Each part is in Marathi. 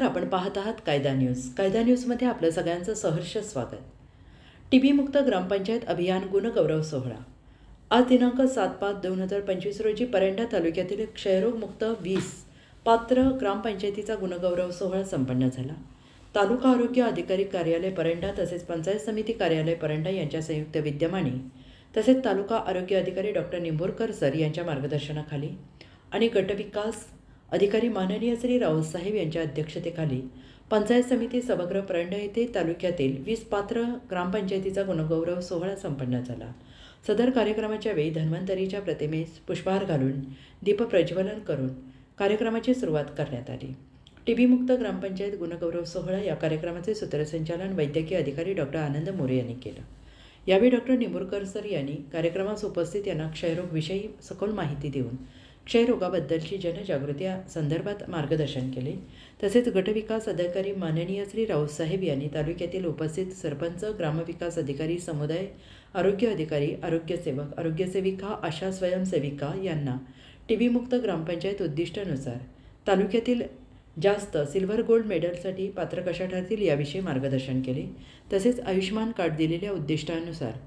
आपण पाहत आहात कायदा न्यूज. कायदा न्यूजमध्ये आपलं सगळ्यांचं सहर्ष स्वागत. टीबी मुक्त ग्रामपंचायत अभियान गुणगौरव सोहळा आज दिनांक 7/5/2025 रोजी परंडा तालुक्यातील क्षयरोगमुक्त 20 पात्र ग्रामपंचायतीचा गुणगौरव सोहळा संपन्न झाला. तालुका आरोग्य अधिकारी कार्यालय परंडा तसेच पंचायत समिती कार्यालय परंडा यांच्या संयुक्त विद्यमाने तसेच तालुका आरोग्य अधिकारी डॉक्टर निंभोरकर सर यांच्या मार्गदर्शनाखाली आणि गटविकास अधिकारी माननीय श्री रावसाहेब यांच्या अध्यक्षतेखाली पंचायत समिती सभागृह परंडा येथे तालुक्यातील 20 पात्र ग्रामपंचायतीचा गुणगौरव सोहळा संपन्न झाला. सदर कार्यक्रमाच्या वेळी धन्वंतरीच्या प्रतिमेस पुष्पहार घालून दीपप्रज्वलन करून कार्यक्रमाची सुरुवात करण्यात आली. टीबी मुक्त ग्रामपंचायत गुणगौरव सोहळा या कार्यक्रमाचे सूत्रसंचालन वैद्यकीय अधिकारी डॉक्टर आनंद मोरे यांनी केलं. यावेळी डॉक्टर निंभोरकर सर यांनी कार्यक्रमास उपस्थित यांना क्षयरोगविषयी सखोल माहिती देऊन क्षयरोगाबद्दलची जनजागृती संदर्भात मार्गदर्शन केले. तसेच गटविकास अधिकारी माननीय श्री रावसाहेब यांनी तालुक्यातील उपस्थित सरपंच, ग्रामविकास अधिकारी, समुदाय आरोग्य अधिकारी, आरोग्यसेवक, आरोग्यसेविका, आशा स्वयंसेविका यांना टीबी मुक्त ग्रामपंचायत उद्दिष्टानुसार तालुक्यातील जास्त सिल्व्हर गोल्ड मेडलसाठी पात्र कशा ठरतील याविषयी मार्गदर्शन केले. तसेच आयुष्यमान कार्ड दिलेल्या उद्दिष्टानुसार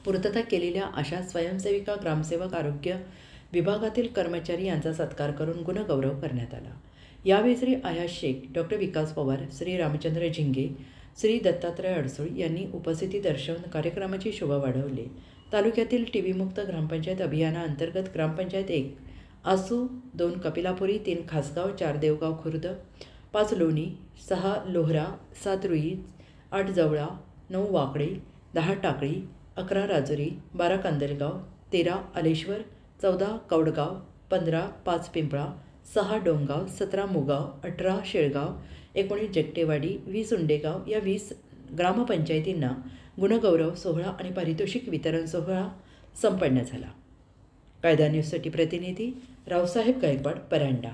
पूर्तता केलेल्या आशा स्वयंसेविका, ग्रामसेवक, आरोग्य विभागातील कर्मचारी यांचा सत्कार करून गुणगौरव करण्यात आला. यावेळी श्री आयाज शेख, डॉक्टर विकास पवार, श्री रामचंद्र झिंगे, श्री दत्तात्रय अडसूळ यांनी उपस्थिती दर्शवून कार्यक्रमाची शोभा वाढवली. तालुक्यातील टीबी मुक्त ग्रामपंचायत अभियानाअंतर्गत ग्रामपंचायत 1 आसू, 2 कपिलापुरी, 3 खासगाव, 4 देवगाव खुर्द, 5 लोणी, 6 लोहरा, 7 रुई, 8 जवळा, 9 वाकडी, 10 टाकळी, 11 राजुरी, 12 कांदलगाव, 13 आलेश्वर, 14 कौडगाव, 15 5 पिंपळा, 6 डोंगगाव, 17 मुगाव, 18 शेळगाव, 19 जगटेवाडी, 20 उंडेगाव या 20 ग्रामपंचायतींना गुणगौरव सोहळा आणि पारितोषिक वितरण सोहळा संपन्न झाला. कायदा न्यूजसाठी प्रतिनिधी रावसाहेब गायकवाड, परंडा.